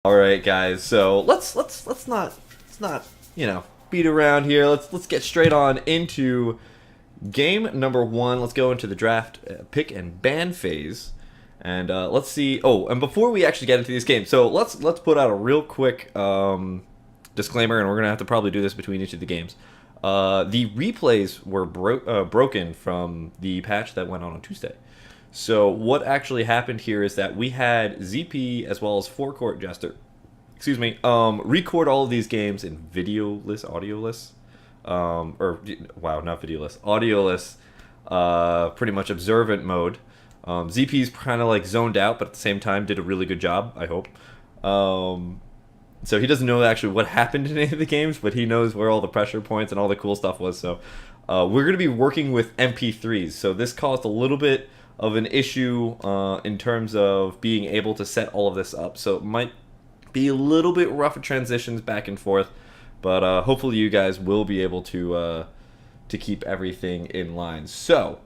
All right, guys. So let's not beat around here. Let's get straight on into game number one. Let's go into the draft pick and ban phase, and let's see. Oh, and before we actually get into these games, so let's put out a real quick disclaimer, and we're gonna have to probably do this between each of the games. The replays were broken from the patch that went on Tuesday. So what actually happened here is that we had ZP as well as Forecourt Jester, record all of these games in videoless, audioless, not videoless, audioless, pretty much observant mode. ZP's kind of like zoned out, but at the same time did a really good job, I hope. So he doesn't know actually what happened in any of the games, but he knows where all the pressure points and all the cool stuff was. So we're going to be working with MP3s. So this caused a little bit of an issue in terms of being able to set all of this up. So it might be a little bit rough at transitions back and forth, but hopefully you guys will be able to keep everything in line. So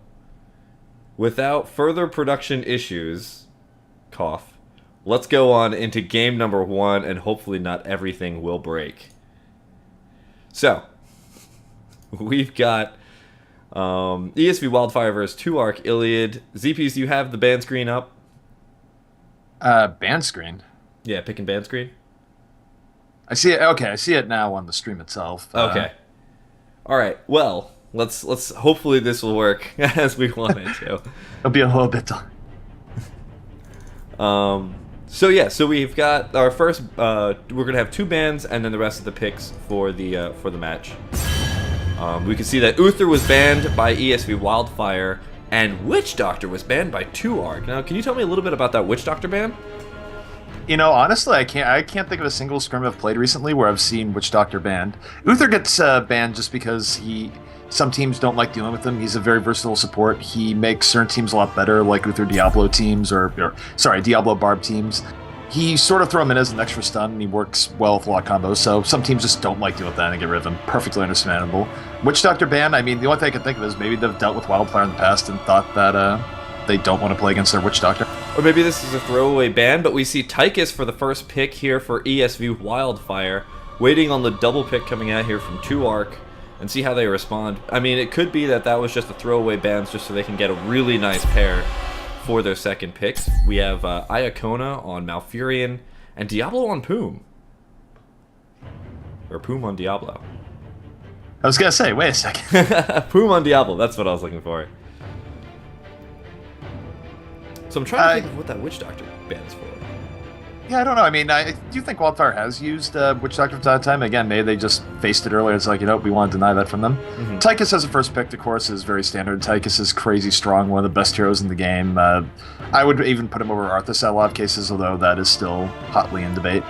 without further production issues, let's go on into game number one, and hopefully not everything will break. So we've got ESV.Wildfire versus 2Arc.Illiad. ZPs, do you have the ban screen up? Ban screen? Yeah, pick and ban screen. I see it. Okay, I see it now on the stream itself. Okay. All right. Well, let's hopefully this will work as we want it to. It'll be a little bit done. So we've got our first. We're gonna have two bans, and then the rest of the picks for the match. We can see that Uther was banned by ESV.Wildfire, and Witch Doctor was banned by 2Arc. Now, can you tell me a little bit about that Witch Doctor ban? You know, honestly, I can't think of a single scrim I've played recently where I've seen Witch Doctor banned. Uther gets banned just because some teams don't like dealing with him. He's a very versatile support. He makes certain teams a lot better, like Uther Diablo teams Diablo Barb teams. He sort of throw him in as an extra stun, and he works well with a lot of combos, so some teams just don't like dealing with that and get rid of him. Perfectly understandable. Witch Doctor ban, I mean, the only thing I can think of is maybe they've dealt with Wildfire in the past and thought that they don't want to play against their Witch Doctor. Or maybe this is a throwaway ban, but we see Tychus for the first pick here for ESV.Wildfire, waiting on the double pick coming out here from 2Arc, and see how they respond. I mean, it could be that was just a throwaway bans just so they can get a really nice pair for their second picks. We have Iacona on Malfurion and Diablo on Poom. Or Poom on Diablo. I was going to say, wait a second. Poom on Diablo, that's what I was looking for. So I'm trying to think of what that Witch Doctor ban's for. Yeah, I don't know. I mean, I do think Wildfire has used Witch Doctor from time to time. Again, maybe they just faced it earlier. It's like, we want to deny that from them. Mm-hmm. Tychus as a first pick, of course, is very standard. Tychus is crazy strong, one of the best heroes in the game. I would even put him over Arthas in a lot of cases, although that is still hotly in debate.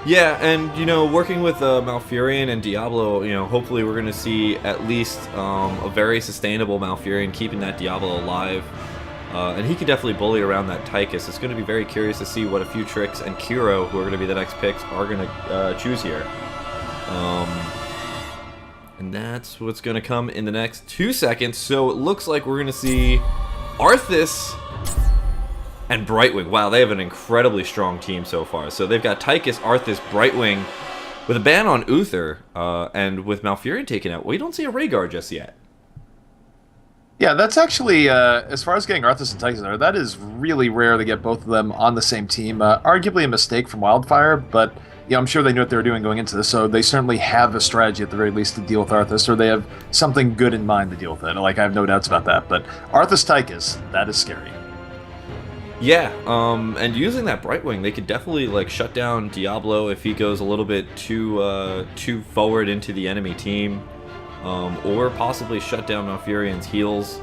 Yeah, and, working with Malfurion and Diablo, hopefully we're going to see at least a very sustainable Malfurion keeping that Diablo alive. And he can definitely bully around that Tychus. It's going to be very curious to see what a few tricks and Kuro, who are going to be the next picks, are going to choose here. And that's what's going to come in the next 2 seconds. So it looks like we're going to see Arthas and Brightwing. Wow, they have an incredibly strong team so far. So they've got Tychus, Arthas, Brightwing, with a ban on Uther, and with Malfurion taken out. We don't see a Rhaegar just yet. Yeah, that's actually, as far as getting Arthas and Tychus there, that is really rare to get both of them on the same team. Arguably a mistake from Wildfire, but I'm sure they knew what they were doing going into this, so they certainly have a strategy at the very least to deal with Arthas, or they have something good in mind to deal with it. Like, I have no doubts about that, but Arthas Tychus, that is scary. Yeah, and using that Brightwing, they could definitely shut down Diablo if he goes a little bit too forward into the enemy team. Or possibly shut down Malfurion's heals.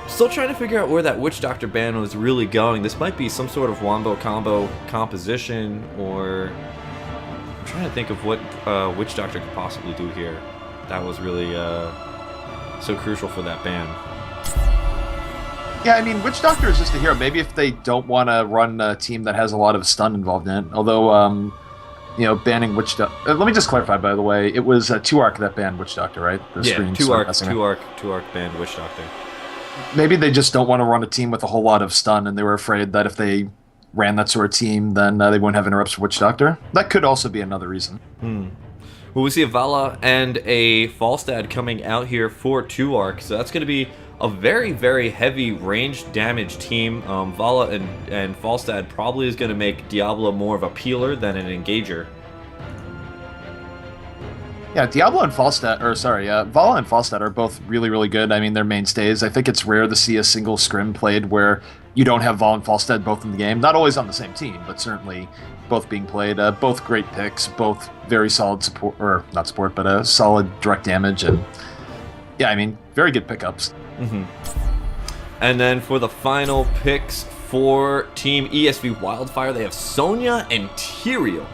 Still trying to figure out where that Witch Doctor ban was really going. This might be some sort of wombo combo composition, or I'm trying to think of what Witch Doctor could possibly do here. That was really so crucial for that ban. Yeah, I mean, Witch Doctor is just a hero. Maybe if they don't want to run a team that has a lot of stun involved in it. Although, banning Witch Doctor. Let me just clarify, by the way, it was 2Arc that banned Witch Doctor, right? Yeah, 2Arc banned Witch Doctor. Maybe they just don't want to run a team with a whole lot of stun, and they were afraid that if they ran that sort of team, then they wouldn't have interrupts for Witch Doctor. That could also be another reason. Well, we see a Vala and a Falstad coming out here for 2Arc, so that's going to be a very, very heavy range damage team. Vala and Falstad probably is going to make Diablo more of a peeler than an engager. Yeah, Diablo and Falstad, or sorry, Vala and Falstad are both really, really good. I mean, they're mainstays. I think it's rare to see a single scrim played where you don't have Vala and Falstad both in the game. Not always on the same team, but certainly both being played. Both great picks, both very solid support, or not support, but solid direct damage. And yeah, I mean, very good pickups. And then for the final picks for Team ESV.Wildfire, they have Sonya and Tyrael.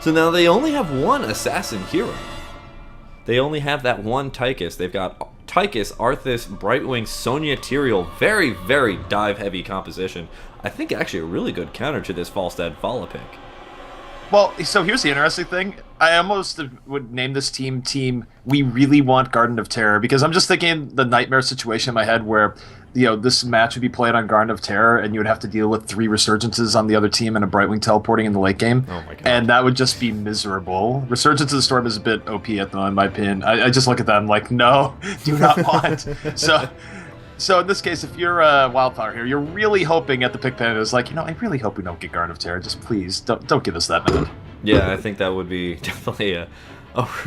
So now they only have one assassin hero. They only have that one Tychus. They've got Tychus, Arthas, Brightwing, Sonya, Tyrael. Very, very dive-heavy composition. I think actually a really good counter to this Falstad Vala pick. Well, so here's the interesting thing. I almost would name this team We Really Want Garden of Terror, because I'm just thinking the nightmare situation in my head where, this match would be played on Garden of Terror and you would have to deal with 3 Resurgences on the other team and a Brightwing teleporting in the late game. Oh my god. And that would just be miserable. Resurgence of the Storm is a bit OP at the moment, in my opinion. I just look at that and I'm like, no, do not want. So in this case, if you're a Wildfire here, you're really hoping at the pick pen is like, I really hope we don't get Garden of Terror. Just please, don't give us that method. Yeah, I think that would be definitely a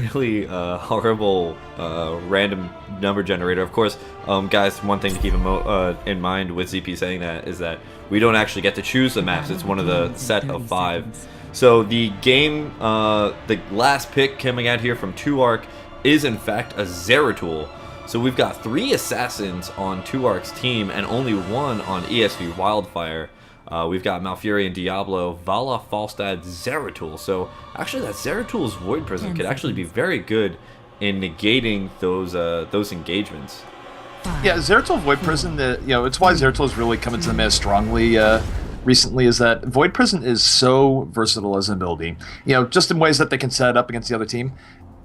really horrible random number generator. Of course, guys, one thing to keep in mind with ZP saying that is that we don't actually get to choose the maps. It's one of the set of 5. So the game, the last pick coming out here from 2Arc is in fact a Zeratul. So we've got 3 assassins on 2Arc's team and only 1 on ESV.Wildfire. We've got Malfurion, Diablo, Vala, Falstad, Zeratul. So actually that Zeratul's Void Prison could actually be very good in negating those engagements. Yeah, Zeratul Void Prison, it's why Zeratul has really come into the meta strongly recently, is that Void Prison is so versatile as an ability. Just in ways that they can set it up against the other team.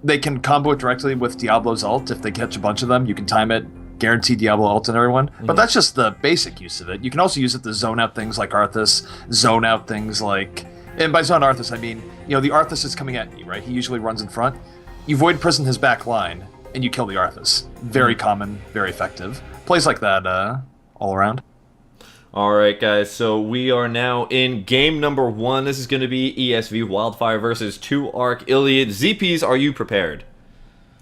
They can combo it directly with Diablo's ult. If they catch a bunch of them, you can time it, guarantee Diablo ult on everyone. But that's just the basic use of it. You can also use it to zone out things like Arthas, zone out things like... And by zone Arthas, I mean, the Arthas is coming at you, right? He usually runs in front. You Void Prison his back line, and you kill the Arthas. Very common, very effective. Plays like that all around. Alright guys, so we are now in game number 1. This is going to be ESV.Wildfire versus 2Arc.Illiad. ZPs, are you prepared?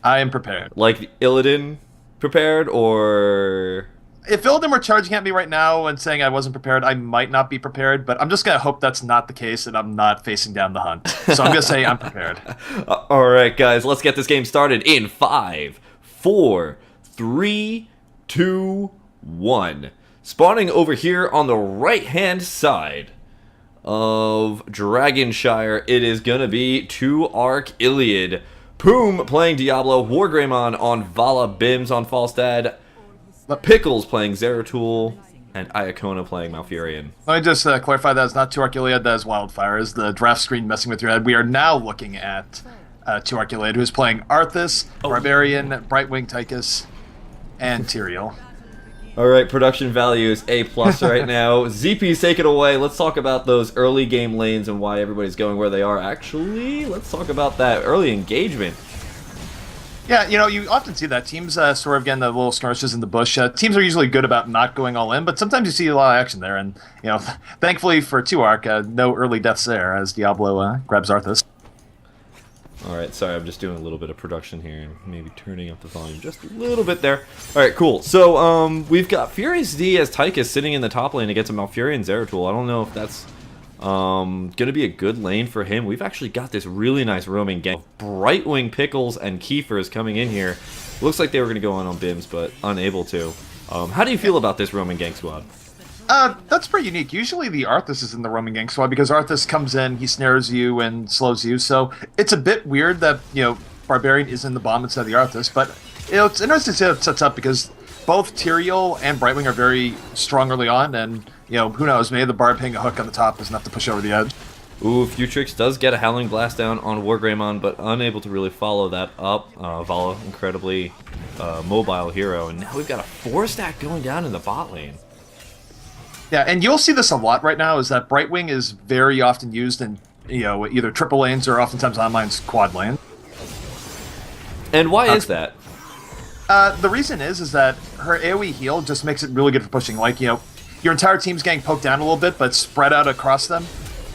I am prepared. Like Illidan prepared, or... If Illidan were charging at me right now and saying I wasn't prepared, I might not be prepared, but I'm just going to hope that's not the case and I'm not facing down the hunt. So I'm going to say I'm prepared. Alright guys, let's get this game started in 5, 4, 3, 2, 1. Spawning over here on the right-hand side of Dragonshire, it is going to be 2Arc.Illiad. Poom playing Diablo, Wargreymon on Vala, Bims on Falstad, Pickles playing Zeratul, and Iacona playing Malfurion. Let me just clarify that it's not 2Arc.Illiad, that is Wildfire. Is the draft screen messing with your head? We are now looking at 2Arc.Illiad, who's playing Arthas, Barbarian, Brightwing, Tychus, and Tyrael. Alright, production value is A+ right now. ZP's take it away. Let's talk about those early game lanes and why everybody's going where they are. Actually, let's talk about that early engagement. Yeah, you often see that. Teams sort of getting the little skirmishes in the bush. Teams are usually good about not going all in, but sometimes you see a lot of action there. And, thankfully for 2Arc, no early deaths there as Diablo grabs Arthas. Alright, sorry, I'm just doing a little bit of production here and maybe turning up the volume just a little bit there. Alright, cool. So, we've got Furious D as Tychus sitting in the top lane against a Malfurion Zeratul. I don't know if that's going to be a good lane for him. We've actually got this really nice roaming gang of Brightwing, Pickles, and Kiefer's coming in here. Looks like they were going to go on Bims, but unable to. How do you feel about this roaming gang squad? That's pretty unique. Usually the Arthas is in the roaming gang squad because Arthas comes in, he snares you and slows you. So it's a bit weird that, Barbarian is in the bomb instead of the Arthas. But, it's interesting to see how it sets up because both Tyrael and Brightwing are very strong early on. And, who knows, maybe the Barb hitting a hook on the top is enough to push over the edge. Ooh, Futrix does get a Howling Blast down on Wargreymon, but unable to really follow that up. Vala, incredibly mobile hero. And now we've got a 4-stack going down in the bot lane. Yeah, and you'll see this a lot right now, is that Brightwing is very often used in, either triple lanes or oftentimes online quad lane. And why is that? The reason is that her AoE heal just makes it really good for pushing. Like, your entire team's getting poked down a little bit, but spread out across them,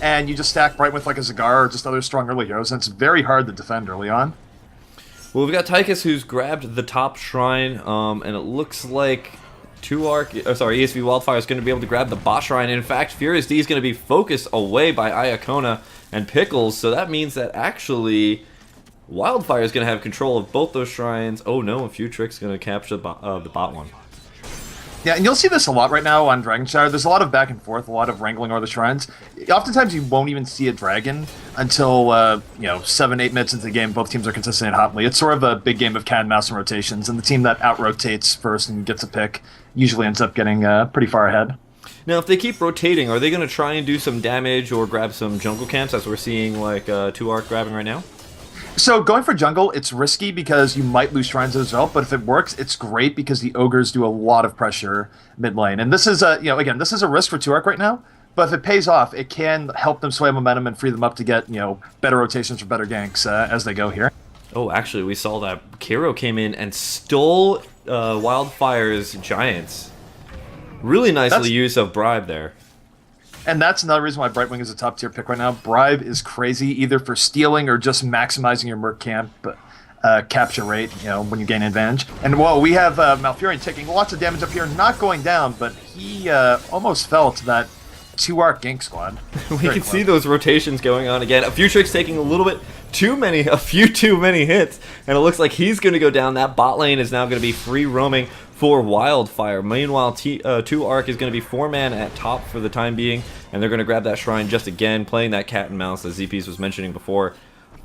and you just stack Bright with like a Zagar or just other strong early heroes, and it's very hard to defend early on. Well, we've got Tychus who's grabbed the top shrine, and it looks like 2Arc, sorry, ESV.Wildfire is going to be able to grab the bot shrine. In fact, Furious D is going to be focused away by Iacona and Pickles, so that means that actually Wildfire is going to have control of both those shrines. Oh no, a few tricks going to capture the bot one. Yeah, and you'll see this a lot right now on Dragonshire. There's a lot of back and forth, a lot of wrangling over the shrines. Oftentimes you won't even see a dragon until, 7-8 minutes into the game. Both teams are consistent hotly. It's sort of a big game of cat and mouse and rotations, and the team that out-rotates first and gets a pick usually ends up getting pretty far ahead. Now, if they keep rotating, are they going to try and do some damage or grab some jungle camps, as we're seeing like 2Arc grabbing right now? So going for jungle, it's risky because you might lose shrines as well, but if it works, it's great because the ogres do a lot of pressure mid lane. And this is again, this is a risk for 2Arc right now, but if it pays off, it can help them sway momentum and free them up to get, better rotations or better ganks as they go here. Oh, actually, we saw that Kiro came in and stole Wildfire's Giants. Really nicely used of Bribe there. And that's another reason why Brightwing is a top tier pick right now. Bribe is crazy, either for stealing or just maximizing your Merc camp capture rate, when you gain advantage. And whoa, we have Malfurion taking lots of damage up here, not going down, but he almost fell to that 2Arc gank squad. We can see those rotations going on again. A few tricks taking a few too many hits, and it looks like he's going to go down. That bot lane is now going to be free roaming for Wildfire. Meanwhile, 2Arc is going to be 4-man at top for the time being, and they're going to grab that shrine just again, playing that cat and mouse as ZPs was mentioning before.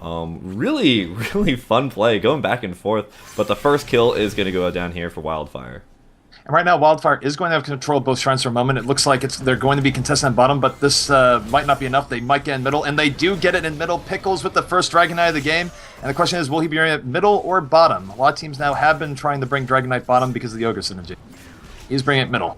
Really, really fun play, going back and forth, but the first kill is going to go down here for Wildfire. And right now, Wildfire is going to have control of both shrines for a moment. It looks like they're going to be contested on bottom, but this might not be enough. They might get in middle, and they do get it in middle. Pickles with the first Dragon Knight of the game. And the question is, will he be bringing it middle or bottom? A lot of teams now have been trying to bring Dragon Knight bottom because of the Ogre synergy. He's bringing it middle.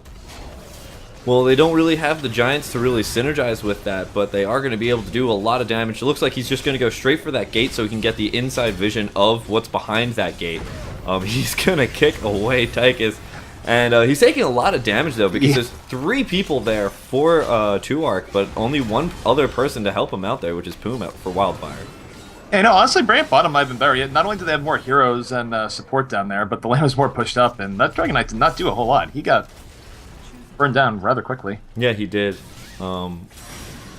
Well, they don't really have the Giants to really synergize with that, but they are going to be able to do a lot of damage. It looks like he's just going to go straight for that gate so he can get the inside vision of what's behind that gate. He's going to kick away Tychus. And he's taking a lot of damage, though, because there's 3 people there for 2Arc, but only one other person to help him out there, which is Poom for Wildfire. And honestly, bringing it bottom might have been better. Not only do they have more heroes and support down there, but the lane was more pushed up, and that Dragon Knight did not do a whole lot. He got burned down rather quickly. Yeah, he did. And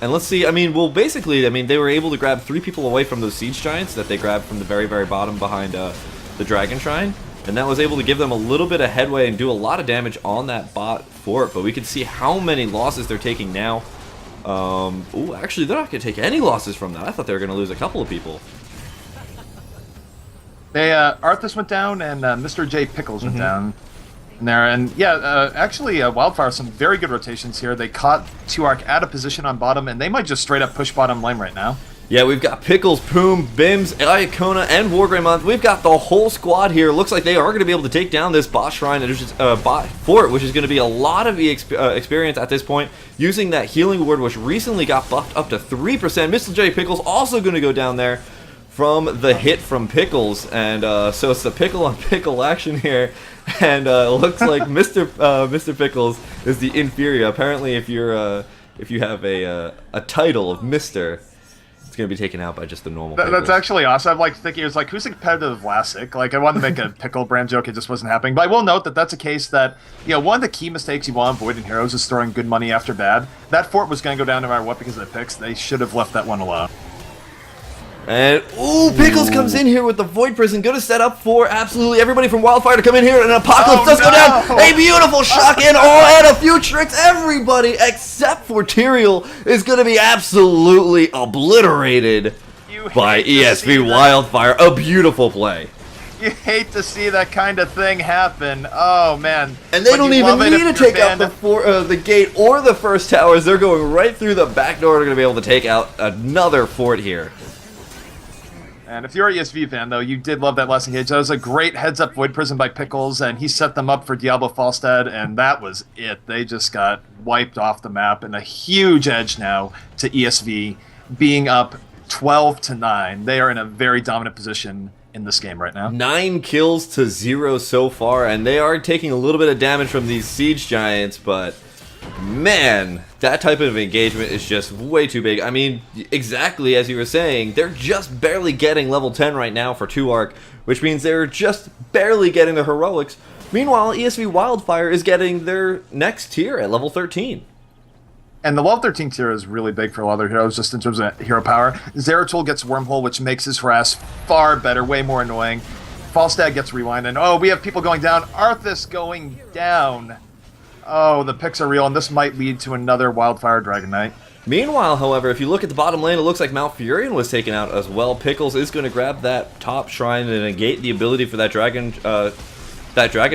let's see, basically, they were able to grab 3 people away from those Siege Giants that they grabbed from the very, very bottom behind the Dragon Shrine. And that was able to give them a little bit of headway and do a lot of damage on that bot fort. But we can see how many losses they're taking now. Ooh, actually, they're not going to take any losses from that. I thought they were going to lose a couple of people. They Arthas went down, and Mr. J Pickles went down in there. And yeah, actually, Wildfire, some very good rotations here. They caught 2Arc out of position on bottom, and they might just straight up push bottom lane right now. Yeah, we've got Pickles, Poom, Bims, Iacona, and Wargreymon. We've got the whole squad here. Looks like they are going to be able to take down this bot shrine, bot fort, which is going to be a lot of experience at this point, using that healing ward, which recently got buffed up to 3%. Mr. J Pickles also going to go down there from the hit from Pickles, and so it's the pickle on pickle action here, and it looks like Mr. Pickles is the inferior. Apparently, if you have a title of Mr., going to be taken out by just the normal That's actually awesome. I'm thinking, it was like, who's the competitive Vlasic? I wanted to make a pickle brand joke, it just wasn't happening. But I will note that that's a case that, one of the key mistakes you want to avoid in Heroes is throwing good money after bad. That fort was going to go down no matter what because of the picks. They should have left that one alone. And, ooh, Pickles comes in here with the Void Prison. Going to set up for absolutely everybody from Wildfire to come in here, and an Apocalypse does go down. A beautiful shock in, and a few tricks. Everybody except for Tyrael is going to be absolutely obliterated by ESV.Wildfire. A beautiful play. You hate to see that kind of thing happen. Oh, man. And they don't even need to take out the gate or the first towers. They're going right through the back door. They're going to be able to take out another fort here. And if you're an ESV fan, though, you did love that last engage. That was a great heads-up Void Prison by Pickles, and he set them up for Diablo Falstad, and that was it. They just got wiped off the map, and a huge edge now to ESV, being up 12-9. They are in a very dominant position in this game right now. 9 kills to 0 so far, and they are taking a little bit of damage from these Siege Giants, but man, that type of engagement is just way too big. I mean, exactly as you were saying, they're just barely getting level 10 right now for 2Arc, which means they're just barely getting the heroics. Meanwhile, ESV.Wildfire is getting their next tier at level 13. And the level 13 tier is really big for a lot of their heroes, just in terms of hero power. Zeratul gets Wormhole, which makes his harass far better, way more annoying. Falstad gets Rewind, and oh, we have people going down. Arthas going down. Oh, the picks are real, and this might lead to another Wildfire Dragon Knight. Meanwhile, however, if you look at the bottom lane, it looks like Malfurion was taken out as well. Pickles is going to grab that top shrine and negate the ability for that Dragon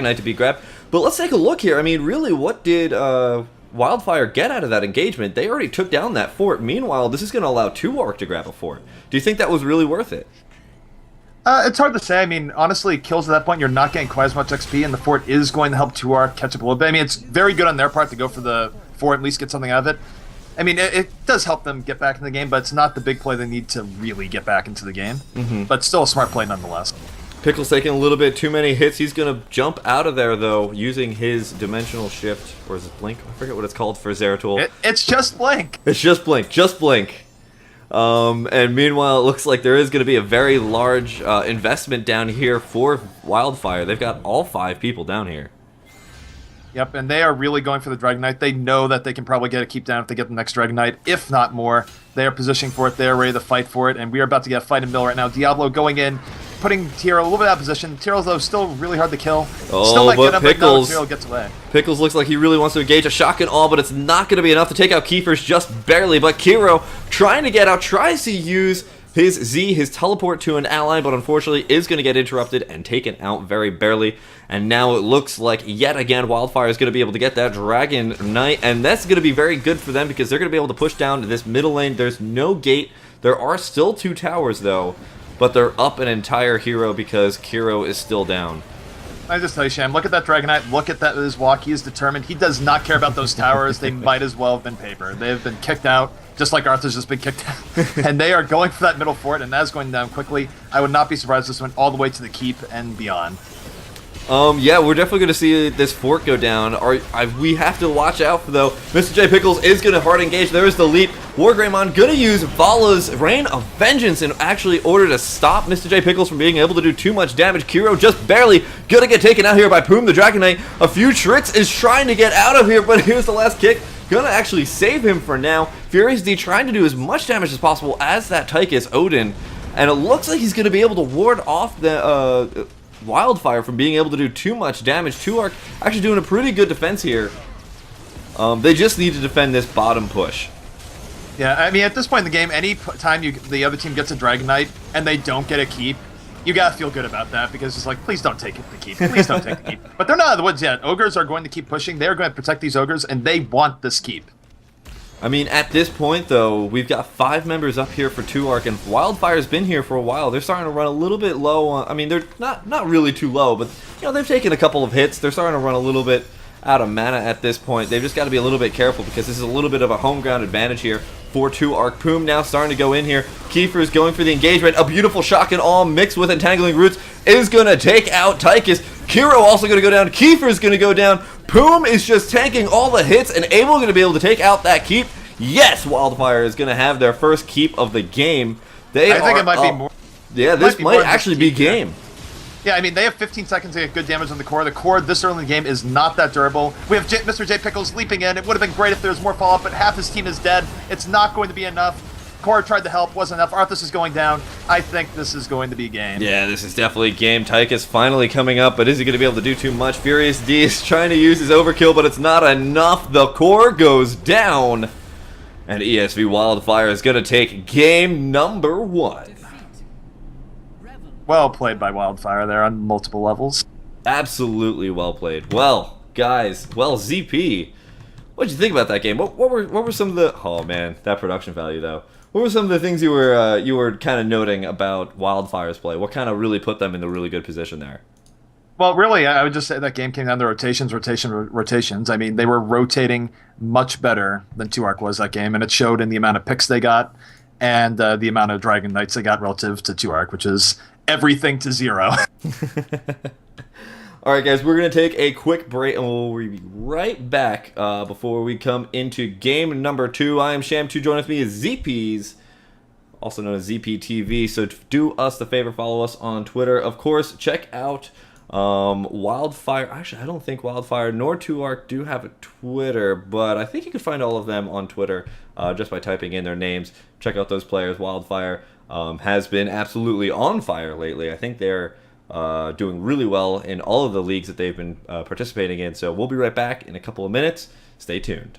Knight to be grabbed. But let's take a look here. I mean, really, what did Wildfire get out of that engagement? They already took down that fort. Meanwhile, this is going to allow 2Arc to grab a fort. Do you think that was really worth it? It's hard to say. I mean, honestly, kills at that point, you're not getting quite as much XP, and the fort is going to help 2Arc catch up a little bit. I mean, it's very good on their part to go for the fort, at least get something out of it. I mean, it does help them get back in the game, but it's not the big play they need to really get back into the game. But still a smart play nonetheless. Pickle's taking a little bit too many hits. He's going to jump out of there, though, using his Dimensional Shift. Or is it Blink? I forget what it's called for Zeratul. It's just Blink. It's just Blink. Just Blink. And meanwhile, it looks like there is going to be a very large investment down here for Wildfire. They've got all 5 people down here. Yep, and they are really going for the Dragon Knight. They know that they can probably get a keep down if they get the next Dragon Knight, if not more. They are positioning for it. They are ready to fight for it, and we are about to get a fight in the middle right now. Diablo going in, putting Tiro a little bit out of position. Tiro's, though, still really hard to kill. Still might get him, Pickles, but no, Tiro gets away. Pickles looks like he really wants to engage a shotgun all, but it's not going to be enough to take out Kiefer's just barely. But Kiro, trying to get out, tries to use his Z, his teleport to an ally, but unfortunately is going to get interrupted and taken out very barely. And now it looks like, yet again, Wildfire is going to be able to get that Dragon Knight, and that's going to be very good for them because they're going to be able to push down to this middle lane. There's no gate. There are still 2 towers, though, but they're up an entire hero because Kiro is still down. I just tell you, Sham, look at that Dragon Knight. Look at that his walk. He is determined. He does not care about those towers. They might as well have been paper. They have been kicked out, just like Arthur's just been kicked out. And they are going for that middle fort, and that is going down quickly. I would not be surprised if this went all the way to the keep and beyond. Yeah, we're definitely going to see this fort go down. We have to watch out for, though. Mr. J. Pickles is going to hard engage. There is the leap. Wargreymon going to use Vala's Rain of Vengeance in actually order to stop Mr. J. Pickles from being able to do too much damage. Kiro just barely going to get taken out here by Poom the Dragon Knight. A few tricks is trying to get out of here, but here's the last kick. Gonna actually save him for now. Furious D trying to do as much damage as possible as that Tychus Odin. And it looks like he's going to be able to ward off the Wildfire from being able to do too much damage. 2Arc actually doing a pretty good defense here. They just need to defend this bottom push. Yeah, I mean, at this point in the game, any time the other team gets a Dragon Knight and they don't get a keep, you gotta feel good about that because it's like, please don't take the keep. Please don't take the keep. But they're not out of the woods yet. Ogres are going to keep pushing. They're going to protect these ogres, and they want this keep. I mean, at this point, though, we've got 5 members up here for 2Arc, and Wildfire's been here for a while. They're starting to run a little bit low on... I mean, they're not really too low, but, you know, they've taken a couple of hits. They're starting to run a little bit out of mana at this point. They've just got to be a little bit careful because this is a little bit of a home ground advantage here for 2Arc. Poom now starting to go in here. Kiefer's going for the engagement. A beautiful shotgun all mixed with Entangling Roots is going to take out Tychus. Kiro also going to go down. Kiefer's going to go down. Poom is just tanking all the hits and going to be able to take out that keep. Yes, Wildfire is going to have their first keep of the game. I think it might be more. Yeah, this might actually be game. Yeah, I mean, they have 15 seconds to get good damage on the core. The core this early in the game is not that durable. We have Mr. J. Pickles leaping in. It would have been great if there was more follow-up, but half his team is dead. It's not going to be enough. Core tried to help, wasn't enough. Arthas is going down. I think this is going to be game. Yeah, this is definitely game. Tychus finally coming up, but is he going to be able to do too much? Furious D is trying to use his overkill, but it's not enough. The core goes down. And ESV.Wildfire is going to take game number 1. Well played by Wildfire there on multiple levels. Absolutely well played. Well, guys, ZP, what did you think about that game? What were some of the... Oh, man, that production value, though. What were some of the things you were kind of noting about Wildfire's play? What kind of really put them in the really good position there? Well, really, I would just say that game came down to rotations. I mean, they were rotating much better than 2Arc was that game, and it showed in the amount of picks they got and the amount of Dragon Knights they got relative to 2Arc, which is everything to zero. All right, guys, we're going to take a quick break, and we'll be right back before we come into game number 2. I am Sham2. Join with me is ZPs, also known as ZPTV. So do us the favor, follow us on Twitter. Of course, check out Wildfire. Actually, I don't think Wildfire nor 2Arc do have a Twitter, but I think you can find all of them on Twitter just by typing in their names. Check out those players. Wildfire has been absolutely on fire lately. I think they're doing really well in all of the leagues that they've been participating in. So we'll be right back in a couple of minutes. Stay tuned.